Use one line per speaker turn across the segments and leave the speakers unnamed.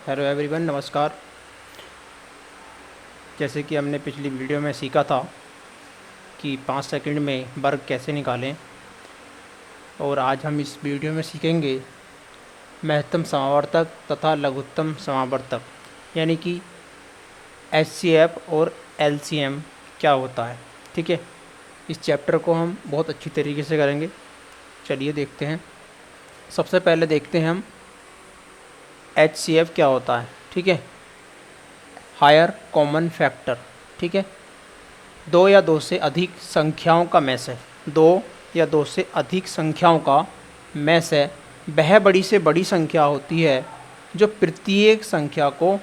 Hello everyone, नमस्कार। जैसे कि हमने पिछली वीडियो में सीखा था कि 5 सेकंड में वर्ग कैसे निकालें, और आज हम इस वीडियो में सीखेंगे महत्तम समावर्तक तथा लघुत्तम समावर्तक, यानी कि एचसीएफ और एलसीएम क्या होता है। ठीक है, इस चैप्टर को हम बहुत अच्छी तरीके से करेंगे। चलिए देखते हैं। सबसे पहले देखते हैं हम एचसीएफ क्या होता है। ठीक है, हायर कॉमन फैक्टर। ठीक है, दो या दो से अधिक संख्याओं का मैस है। दो या दो से अधिक संख्याओं का मैस है वह बड़ी से बड़ी संख्या होती है जो प्रत्येक संख्या को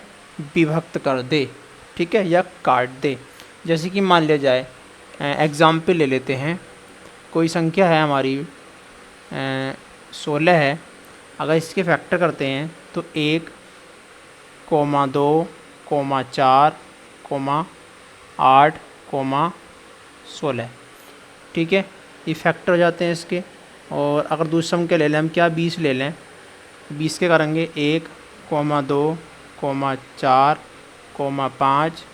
विभक्त कर दे। ठीक है, या काट दे। जैसे कि मान लिया जाए, एग्जाम्पल ले लेते हैं। कोई संख्या है हमारी 16 है। अगर इसके फैक्टर करते हैं तो 1, 2, 4, 8, 16। ठीक है, ये फैक्टर हो जाते हैं इसके। और अगर दूसरे सम के ले लें हम, क्या 20 ले लें, 20 के करेंगे 1, 2, 4, 5,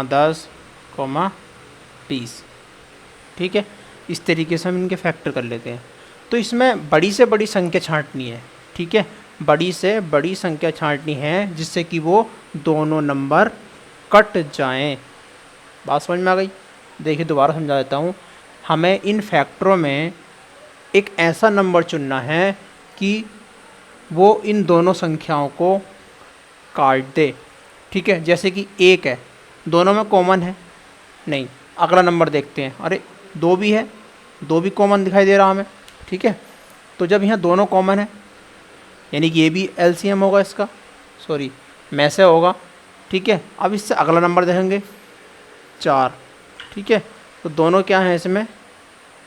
10, 20। ठीक है, इस तरीके से हम इनके फैक्टर कर लेते हैं। तो इसमें बड़ी से बड़ी संख्या छांटनी है। ठीक है, बड़ी से बड़ी संख्या छांटनी है जिससे कि वो दोनों नंबर कट जाएं। बात समझ में आ गई? देखिए, दोबारा समझा देता हूँ। हमें इन फैक्टरों में एक ऐसा नंबर चुनना है कि वो इन दोनों संख्याओं को काट दे। ठीक है, जैसे कि 1 है, दोनों में कॉमन है नहीं। अगला नंबर देखते हैं, अरे 2 भी है, 2 भी कॉमन दिखाई दे रहा हमें। ठीक है, तो जब यहाँ दोनों कॉमन है यानी कि ये भी एलसीएम होगा इसका, सॉरी में से होगा। ठीक है, अब इससे अगला नंबर देखेंगे 4। ठीक है, तो दोनों क्या हैं, इसमें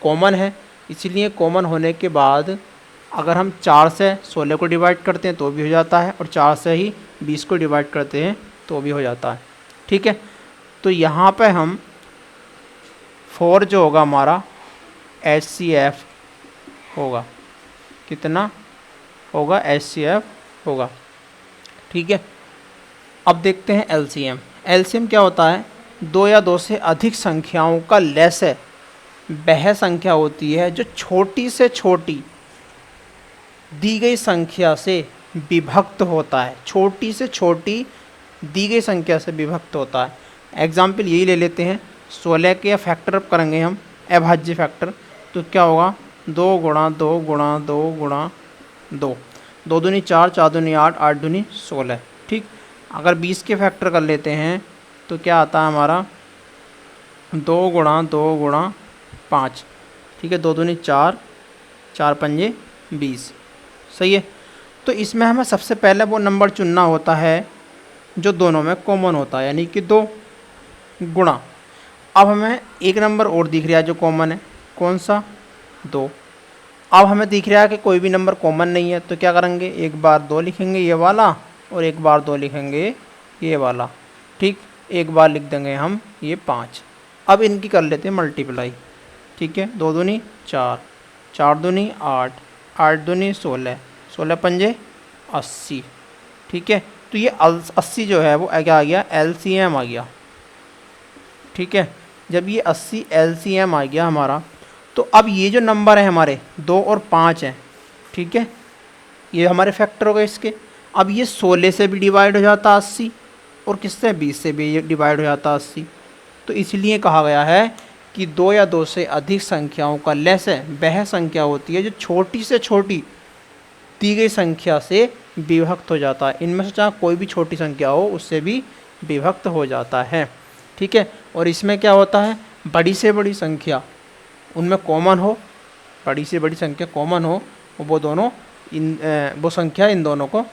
कॉमन है। इसलिए कॉमन होने के बाद अगर हम 4 से 16 को डिवाइड करते हैं तो भी हो जाता है, और 4 से ही 20 को डिवाइड करते हैं तो भी हो जाता है। ठीक है, तो यहाँ पे हम 4 जो होगा हमारा एचसीएफ होगा। कितना होगा? एचसीएफ होगा। ठीक है, अब देखते हैं एलसीएम। एलसीएम क्या होता है? दो या दो से अधिक संख्याओं का लेस है वह संख्या होती है जो छोटी से छोटी दी गई संख्या से विभक्त होता है। छोटी से छोटी दी गई संख्या से विभक्त होता है। एग्जाम्पल यही ले लेते हैं, 16 के फैक्टर करेंगे हम, अभाज्य फैक्टर। तो क्या होगा? 2 गुणा 2 गुणा 2 गुणा 2, 2 दूनी 4, 4 दूनी 8, 8 दूनी 16। ठीक, अगर 20 के फैक्टर कर लेते हैं तो क्या आता है हमारा? 2 गुणा 2 गुणा 5। ठीक है, 2 दूनी 4, 4 पंजे 20। सही है, तो इसमें हमें सबसे पहले वो नंबर चुनना होता है जो दोनों में कॉमन होता है, यानी कि 2 गुणा। अब हमें एक नंबर और दिख रहा है जो कॉमन है, कौन सा? 2। अब हमें दिख रहा है कि कोई भी नंबर कॉमन नहीं है, तो क्या करेंगे? एक बार 2 लिखेंगे ये वाला, और एक बार 2 लिखेंगे ये वाला। ठीक, एक बार लिख देंगे हम ये 5। अब इनकी कर लेते हैं मल्टीप्लाई। ठीक है, 2 दूनी 4, 4 दूनी 8, 8 दूनी 16, 16 पंजे 80। ठीक है, तो ये 80 जो है वो क्या आ गया? एलसीएम आ गया। ठीक है, जब ये 80 एलसीएम आ गया हमारा, तो अब ये जो नंबर है हमारे 2 और 5 हैं। ठीक है, ये हमारे फैक्टर हो गए इसके। अब ये 16 से भी डिवाइड हो जाता 80, और किससे? 20 से भी डिवाइड हो जाता 80। तो इसलिए कहा गया है कि 2 या 2 से अधिक संख्याओं का लेस है वह संख्या होती है जो छोटी से छोटी दी गई संख्या से विभक्त हो जाता है। इनमें से चाहे कोई भी छोटी संख्या हो उससे भी विभक्त हो जाता है। ठीक है, और इसमें क्या होता है? बड़ी से बड़ी संख्या उनमें कॉमन हो, बड़ी से बड़ी संख्या कॉमन हो, वो दोनों वो संख्या इन दोनों को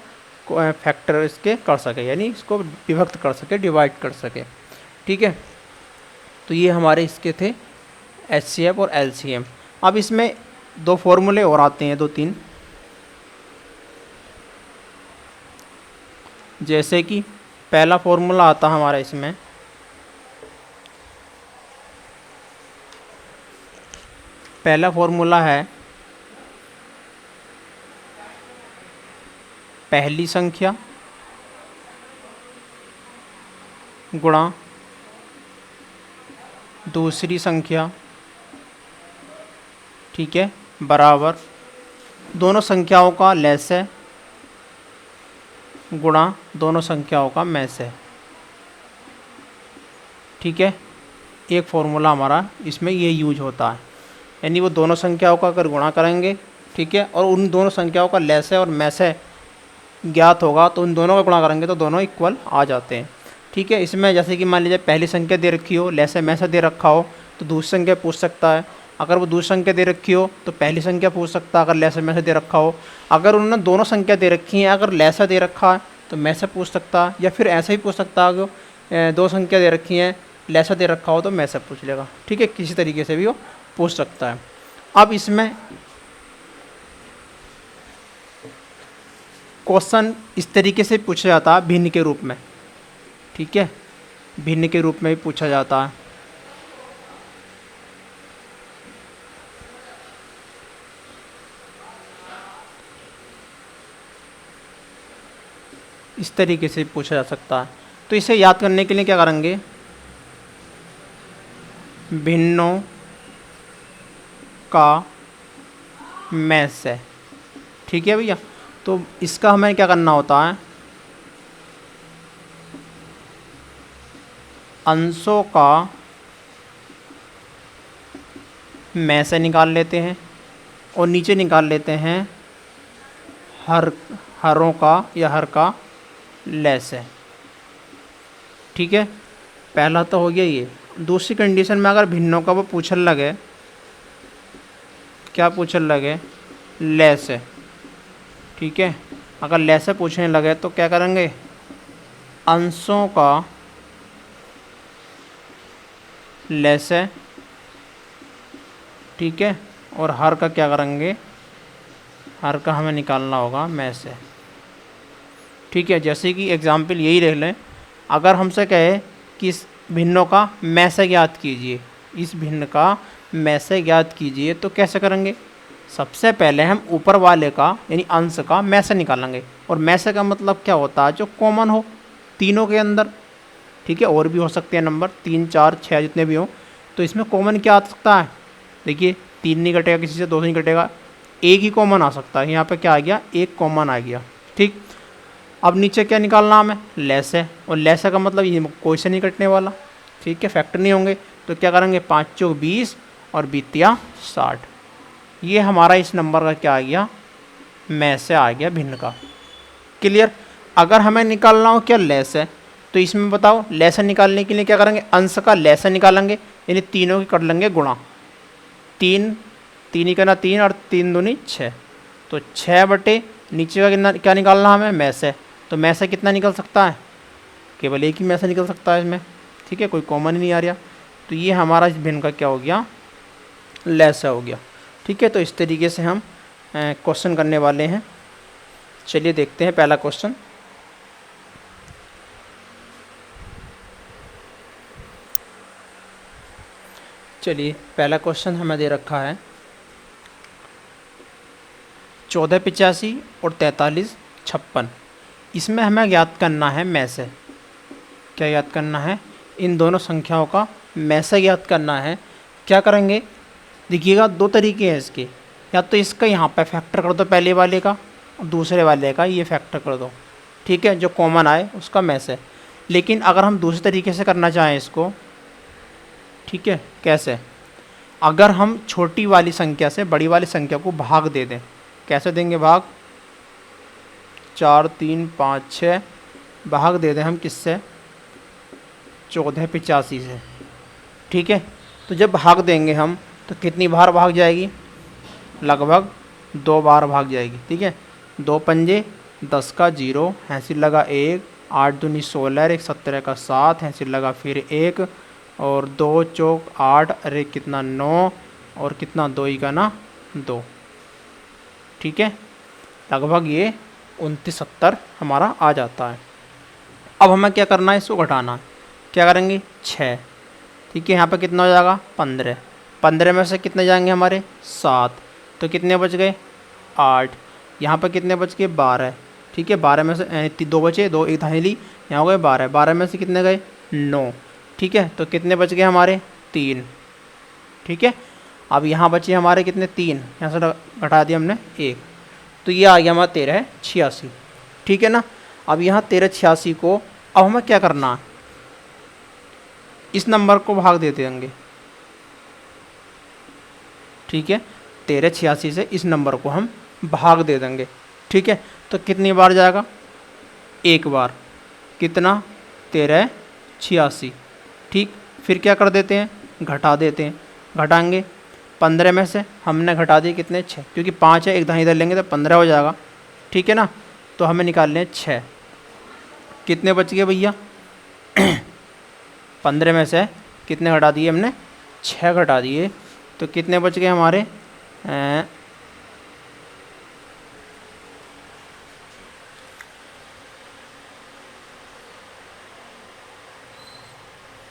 फैक्टर इसके कर सके, यानी इसको विभक्त कर सके, डिवाइड कर सके। ठीक है, तो ये हमारे इसके थे एचसीएफ और एलसीएम। अब इसमें 2 फॉर्मूले और आते हैं, 2-3। जैसे कि पहला फॉर्मूला आता हमारा इसमें, पहला फॉर्मूला है पहली संख्या गुणा दूसरी संख्या, ठीक है, बराबर दोनों संख्याओं का लैस है गुणा दोनों संख्याओं का मैस है। ठीक है, एक फॉर्मूला हमारा इसमें ये यूज होता है, यानी वो दोनों संख्याओं का अगर गुणा करेंगे, ठीक है, और उन दोनों संख्याओं का लैस है और मैस है ज्ञात होगा तो उन दोनों का गुणा करेंगे तो दोनों इक्वल आ जाते हैं। ठीक है, इसमें जैसे कि मान लीजिए पहली संख्या दे रखी हो, लैस है मैस दे रखा हो तो दूसरी संख्या पूछ सकता है। अगर वो दूसरी संख्या दे रखी हो तो पहली संख्या पूछ सकता है अगर लैस है मैस दे रखा हो। अगर उन्होंने दोनों संख्या दे रखी हैं, अगर लैस दे रखा है तो मैस पूछ सकता है, या फिर ऐसा ही पूछ सकता है अगर दो संख्या दे रखी हैं लैसा दे रखा हो तो मैस पूछ लेगा। ठीक है, किसी तरीके से भी वो पूछ सकता है। अब इसमें क्वेश्चन इस तरीके से पूछा जाता है भिन्न के रूप में। ठीक है, भिन्न के रूप में भी पूछा जाता है। इस तरीके से पूछा जा सकता है। तो इसे याद करने के लिए क्या करेंगे, भिन्नों का मैस है। ठीक है भैया, तो इसका हमें क्या करना होता है, अंशों का मैस निकाल लेते हैं और नीचे निकाल लेते हैं हरों का या हर का लैस है। ठीक है, पहला तो हो गया ये। दूसरी कंडीशन में अगर भिन्नों का वो पूछने लगे, क्या पूछने लगे, लैस है। ठीक है, अगर लैस पूछने लगे तो क्या करेंगे, अंशों का लैस है। ठीक है, और हर का क्या करेंगे, हर का हमें निकालना होगा मैस है। ठीक है, जैसे कि एग्जाम्पल यही रह लें, अगर हमसे कहे कि इस भिन्नों का मैसे ज्ञात कीजिए, इस भिन्न का मैसे ज्ञात कीजिए, तो कैसे करेंगे, सबसे पहले हम ऊपर वाले का यानी अंश का मैसे निकालेंगे। और मैसे का मतलब क्या होता है, जो कॉमन हो तीनों के अंदर। ठीक है, और भी हो सकते हैं नंबर 3 4 6 जितने भी हों, तो इसमें कॉमन क्या आ सकता है, देखिए 3 नहीं कटेगा किसी से, 2 नहीं कटेगा, एक ही कॉमन आ सकता है। यहाँ पे क्या आ गया, एक कॉमन आ गया। ठीक, अब नीचे क्या निकालना हमें, लैस है, और लैस का मतलब ये कोई से नहीं कटने वाला। ठीक है, फैक्टर नहीं होंगे, तो क्या करेंगे, 5 चौक 20 और 20 60। ये हमारा इस नंबर का क्या आ गया, मैस से आ गया भिन्न का। क्लियर। अगर हमें निकालना हो क्या, लैस है, तो इसमें बताओ लैस निकालने के लिए क्या करेंगे, अंश का लैस निकालेंगे, यानी तीनों की कर लेंगे गुणा। 3 3 ही करना 3 और 3 दूनी 6, तो 6 बटे नीचे का कितना क्या निकालना हमें, मैस है। तो मैसे कितना निकल सकता है, केवल एक ही मैसे निकल सकता है इसमें। ठीक है, कोई कॉमन ही नहीं आ रहा, तो ये हमारा इस भिन्न का क्या हो गया, लैस हो गया। ठीक है, तो इस तरीके से हम क्वेश्चन करने वाले हैं। चलिए देखते हैं पहला क्वेश्चन। चलिए पहला क्वेश्चन हमें दे रखा है 1485 और 4356। इसमें हमें ज्ञात करना है मैसे। क्या याद करना है, इन दोनों संख्याओं का मैसे ज्ञात करना है। क्या करेंगे, देखिएगा दो तरीके हैं इसके, या तो इसका यहाँ पे फैक्टर कर दो पहले वाले का, और दूसरे वाले का ये फैक्टर कर दो। ठीक है, जो कॉमन आए उसका मैसे। लेकिन अगर हम दूसरे तरीके से करना चाहें इसको, ठीक है, कैसे, अगर हम छोटी वाली संख्या से बड़ी वाली संख्या को भाग दे दें, कैसे देंगे भाग, 4 3 5 6 भाग दे दें हम किससे, 1485 से। ठीक है, तो जब भाग देंगे हम तो कितनी बार भाग जाएगी, लगभग 2 बार भाग जाएगी। ठीक है, 2 पंजे 10 का 0, हैंसी लगा 1, 8 दूनी 16, 1 17 का 7, हैंसी लगा फिर 1, और 2 चौक 8, अरे कितना 9, और कितना 2 ही का ना 2। ठीक है, लगभग ये 29 70 हमारा आ जाता है। अब हमें क्या करना है, इसको घटाना है। क्या करेंगे, 6। ठीक है, यहाँ पे कितना हो जाएगा, 15। 15 में से कितने जाएंगे हमारे, 7, तो कितने बच गए, 8। यहाँ पे कितने बच गए, 12। ठीक है, 12 में से 2 बचे, 2 एक धाई ली, यहाँ हो गए 12। 12 में से कितने गए, 9। ठीक है, तो कितने बच गए हमारे? 3। ठीक है, अब यहाँ बचे हमारे कितने? 3, यहाँ से घटा दिया हमने 1, तो ये आ गया हमारा 1386। ठीक है ना। अब यहाँ 1386 को अब हमें क्या करना है, इस नंबर को भाग देते होंगे। ठीक है, 1386 से इस नंबर को हम भाग दे देंगे। ठीक है, तो कितनी बार जाएगा? एक बार। कितना? 1386। ठीक, फिर क्या कर देते हैं? घटा देते हैं। घटाएंगे 15 में से हमने घटा दिए कितने? 6, क्योंकि 5 है, एक दाएं इधर लेंगे तो 15 हो जाएगा। ठीक है ना, तो हमें निकालने हैं 6। कितने बच गए भैया? 15 में से कितने घटा दिए हमने? 6 घटा दिए, तो कितने बच गए हमारे?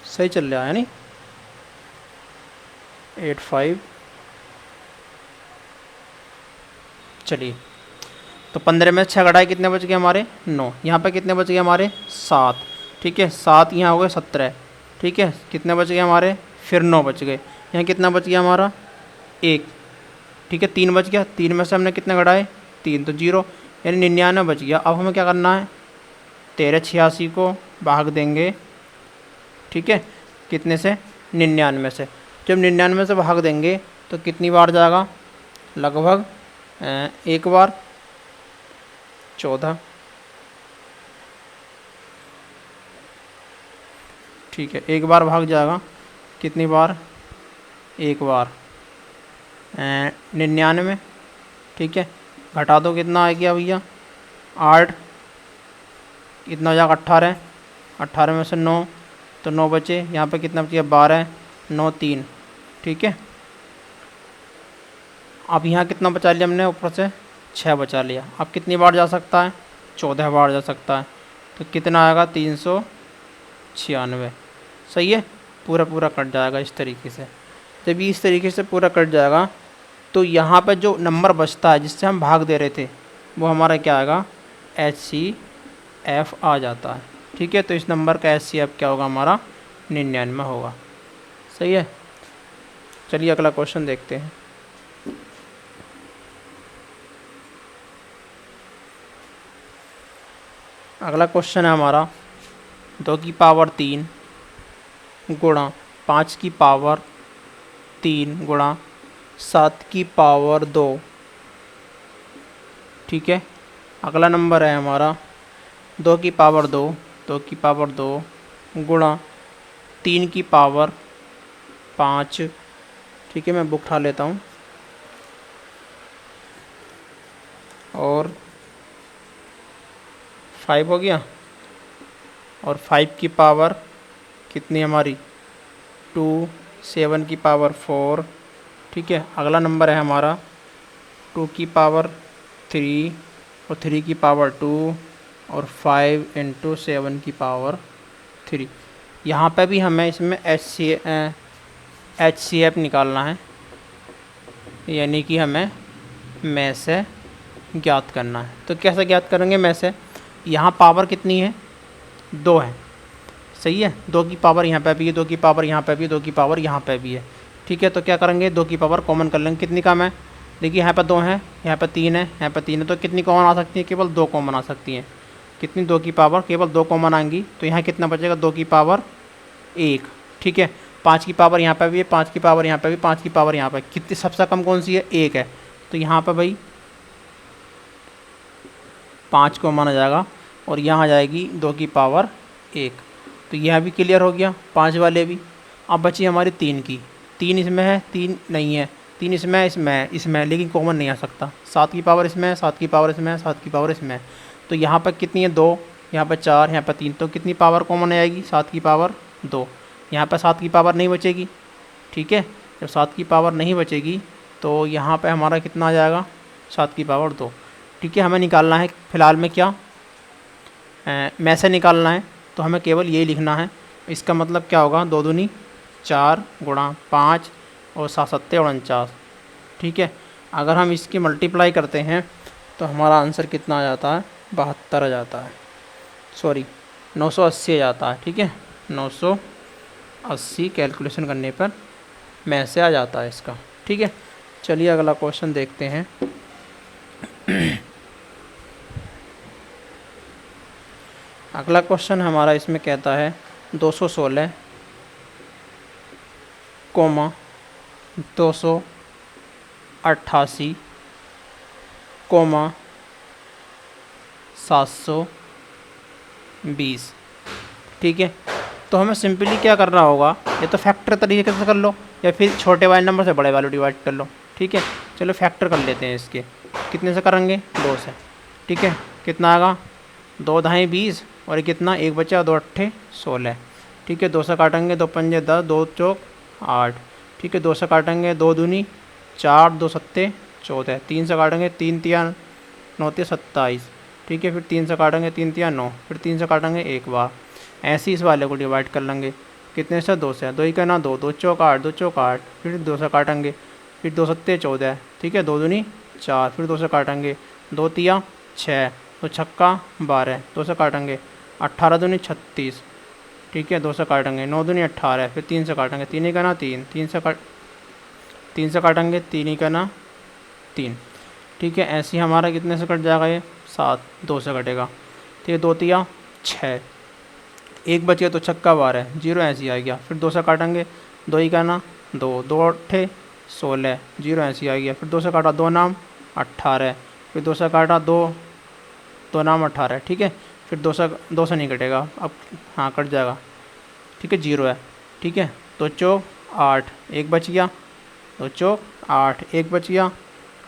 सही चल रहा है नहीं? 85। चलिए, तो 15 में 6 घटाए, कितने बच गए हमारे? 9। यहाँ पे कितने बच गए हमारे? 7। ठीक है, 7 यहाँ हो गए 17। ठीक है, कितने बच गए हमारे? फिर 9 बच गए। यहाँ कितना बच गया हमारा? 1। ठीक है, 3 बच गया। 3 में से हमने कितने घटाए? 3, तो 0, यानी 99 बच गया। अब हमें क्या करना है? 1386 को भाग देंगे। ठीक है, कितने से? 99 से। जब 99 से भाग देंगे तो कितनी बार जाएगा? लगभग एक बार। 14। ठीक है, एक बार भाग जाएगा। कितनी बार? एक बार। 99। ठीक है, घटा दो, कितना आ गया भैया? 8। कितना हो जाएगा? 18। 18 में से 9, तो 9 बचे। यहाँ पे कितना बच गया? 12। 9, 3। ठीक है, अब यहाँ कितना बचा लिया हमने? ऊपर से 6 बचा लिया। अब कितनी बार जा सकता है? 14 बार जा सकता है। तो कितना आएगा? 396। सही है, पूरा पूरा कट जाएगा इस तरीके से। जब इस तरीके से पूरा कट जाएगा तो यहाँ पर जो नंबर बचता है जिससे हम भाग दे रहे थे वो हमारा क्या आएगा? HCF आ जाता है। ठीक है, तो इस नंबर का HCF क्या होगा? हमारा 99 होगा। सही है, चलिए अगला क्वेश्चन देखते हैं। अगला क्वेश्चन है हमारा 2 की पावर 3 गुणा 5 की पावर 3 गुणा 7 की पावर 2। ठीक है, अगला नंबर है हमारा 2 की पावर 2, 2 की पावर 2 गुणा 3 की पावर 5। ठीक है, मैं बुक उठा लेता हूँ। और 5 हो गया, और 5 की पावर कितनी हमारी? 2, 7 की पावर 4। ठीक है, अगला नंबर है हमारा 2 की पावर 3 और 3 की पावर 2 और 5 × 7 की पावर 3। यहाँ पे भी हमें इसमें HCF निकालना है, यानी कि हमें में से ज्ञात करना है। तो कैसे ज्ञात करेंगे में से? यहाँ पावर कितनी है? 2 है। सही है, 2 की पावर यहाँ पे भी है, 2 की पावर यहाँ पे भी है, 2 की पावर यहाँ पे भी है। ठीक है, तो क्या करेंगे? 2 की पावर कॉमन कर लेंगे। कितनी कम है? देखिए, यहाँ पे 2 है, यहाँ पे 3 है, यहाँ पे 3 है, तो कितनी कॉमन आ सकती है? केवल 2 कॉमन आ सकती हैं। कितनी? 2 की पावर केवल 2 कॉमन आएंगी, तो यहाँ कितना बचेगा? 2 की पावर 1। ठीक है, 5 की पावर यहाँ पे भी है, 5 की पावर यहाँ पे भी, 5 की पावर यहाँ पे कितनी? सबसे कम कौन सी है? 1 है। तो यहाँ पर भाई 5 कॉमन आ जाएगा, और यहाँ आ जाएगी 2 की पावर 1। तो यह भी क्लियर हो गया, 5 वाले भी। अब बची हमारी 3 की। 3 इसमें है, 3 नहीं है, 3 इसमें है, इसमें है, इसमें है, लेकिन कॉमन नहीं आ सकता। 7 की पावर इसमें है, 7 की पावर इसमें है, 7 की पावर इसमें है। तो यहाँ पर कितनी है? 2, यहाँ पर 4, यहाँ पर 3, तो कितनी पावर कॉमन आएगी? 7 की पावर 2। यहाँ पर 7 की पावर नहीं बचेगी। ठीक है, जब 7 की पावर नहीं बचेगी तो यहाँ पर हमारा कितना आ जाएगा? 7 की पावर 2। ठीक है, हमें निकालना है फ़िलहाल में क्या? में से निकालना है, तो हमें केवल यही लिखना है। इसका मतलब क्या होगा? 2 दूनी 4 गुणा 5 और 7 सत्ते 49। ठीक है, अगर हम इसकी मल्टीप्लाई करते हैं तो हमारा आंसर कितना आ जाता है? 72 आ जाता है, सॉरी 980 आ जाता है। ठीक है, 980 कैलकुलेशन करने पर में से आ जाता है इसका। ठीक है, चलिए अगला क्वेश्चन देखते हैं। अगला क्वेश्चन हमारा इसमें कहता है 216 कोमा 288 कोमा 720। ठीक है, तो हमें सिंपली क्या करना होगा, या तो फैक्टर तरीके से कर लो या फिर छोटे वाले नंबर से बड़े वाले डिवाइड कर लो। ठीक है, चलो फैक्टर कर लेते हैं इसके। कितने से करेंगे? 2 से। ठीक है, कितना आएगा? 2 ढाई 20 और ये कितना, 1 बचा, 2 अट्ठे 16। ठीक है, 2 से काटेंगे, 2 पंजे 10, 2 चौक 8। ठीक है, 2 से काटेंगे, 2 दूनी 4, 2 सत्ते 14। 3 से काटेंगे, 3 तिया 9 तिया 27। ठीक है, फिर 3 से काटेंगे, 3 तिया 9, फिर 3 से काटेंगे एक बार। ऐसे इस वाले को डिवाइड कर लेंगे। कितने से? 2 से। 2 ही करना 2, 2 चौक 8, 2 चौक 8, फिर 2 से काटेंगे, फिर 2 सत्ते 14। ठीक है, 2 दूनी 4, फिर 2 से काटेंगे, 2 तिया 6, 2 छक्का 12, 2 से काटेंगे, 18 दूनी 36। ठीक है, 2 से काटेंगे, 9 दूनी 18, फिर 3 से काटेंगे, 3 ही करना 3, 3 से काटेंगे, 3 ही करना 3। ठीक है, ऐसे ही हमारा कितने से कट जाएगा? ये 7, 2 से कटेगा। ठीक है, 2 तिया 6, 1 बच गया तो छक्का 12, 0 ऐसे ही आ गया। फिर 2 से काटेंगे, 2 ही करना 2, 2 अट्ठे 16, 0 ऐसे ही आ गया। फिर 2 से काटा, 2 नाम 18, फिर 2 से काटा 2 नाम 18। ठीक है, फिर 2 से नहीं कटेगा, अब हाँ कट जाएगा। ठीक है, 0 है। ठीक है, 2 चौक 8, 1 बच गया, 2 चौक 8, 1 बच गया,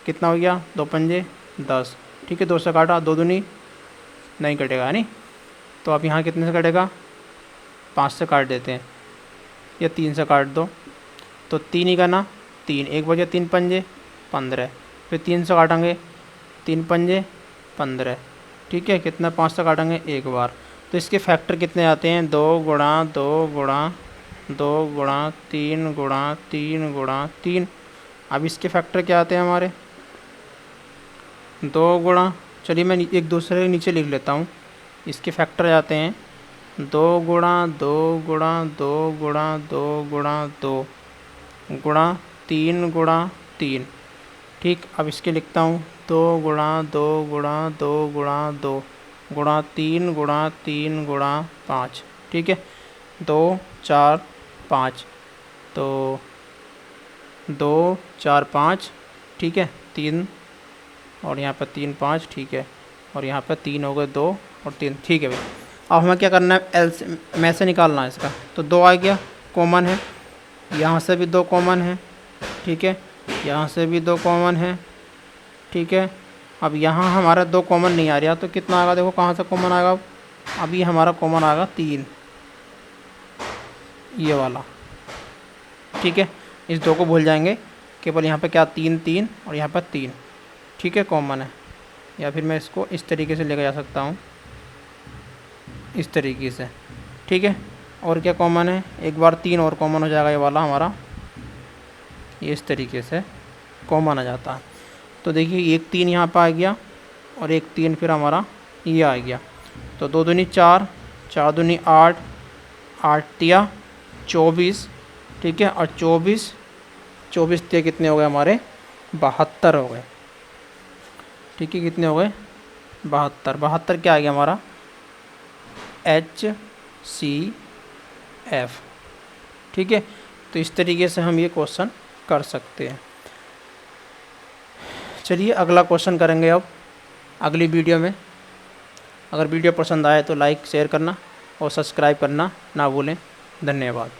कितना हो गया? 2 पंजे 10। ठीक है, 2 से काटा, 2 दूनी नहीं कटेगा है नहीं, तो अब यहाँ कितने से कटेगा? 5 से काट देते हैं, या 3 से काट दो, तो 3 ही करना 3, 1 बजे 3 पंजे 15, फिर 3 से काटेंगे, 3 पंजे 15। ठीक है, कितना? 5 से काटेंगे एक बार। तो इसके फैक्टर कितने आते हैं? 2 गुणा 2 गुणा 2 गुणा 3 गुणा 3 गुणा 3। अब इसके फैक्टर क्या आते हैं हमारे? 2 गुणा, चलिए मैं एक दूसरे के नीचे लिख लेता हूँ। इसके फैक्टर आते हैं 2 गुणा 2 गुणा 2 गुणा 2 गुणा 2 गुणा 3 गुणा 3। ठीक, अब इसके लिखता हूँ 2 गुणा 2 गुणा 2 गुणा 2 गुणा 3 गुणा 3 गुणा 5। ठीक है, 2 4 5, तो 2 4 5। ठीक है, 3 और यहाँ पर 3 5। ठीक है, और यहाँ पर 3 हो गए, 2 और 3। ठीक है भाई, अब हमें क्या करना है? एल से में से निकालना है इसका। तो 2 आ गया, कॉमन है, यहाँ से भी 2 कॉमन है। ठीक है, यहाँ से भी 2 कॉमन है। ठीक है, अब यहाँ हमारा 2 कॉमन नहीं आ रहा, तो कितना आएगा? देखो कहाँ से कॉमन आएगा? अब ये हमारा कॉमन आएगा 3, ये वाला। ठीक है, इस 2 को भूल जाएंगे, केवल यहाँ पे क्या 3 3 और यहाँ पर 3। ठीक है, कॉमन है। या फिर मैं इसको इस तरीके से लेकर जा सकता हूँ, इस तरीके से। ठीक है, और क्या कॉमन है? एक बार 3 और कॉमन हो जाएगा, ये वाला हमारा, ये इस तरीके से कॉमन आ जाता है। तो देखिए, एक 3 यहाँ पर आ गया और एक 3 फिर हमारा ये आ गया। तो 2 दूनी 4, 4 दूनी 8, 8 तिया 24। ठीक है, और 24 तिया कितने हो गए हमारे? 72 हो गए। ठीक है, कितने हो गए? 72। 72 क्या आ गया हमारा? HCF। ठीक है, तो इस तरीके से हम ये क्वेश्चन कर सकते हैं। चलिए अगला क्वेश्चन करेंगे अब अगली वीडियो में। अगर वीडियो पसंद आए तो लाइक शेयर करना और सब्सक्राइब करना ना भूलें। धन्यवाद।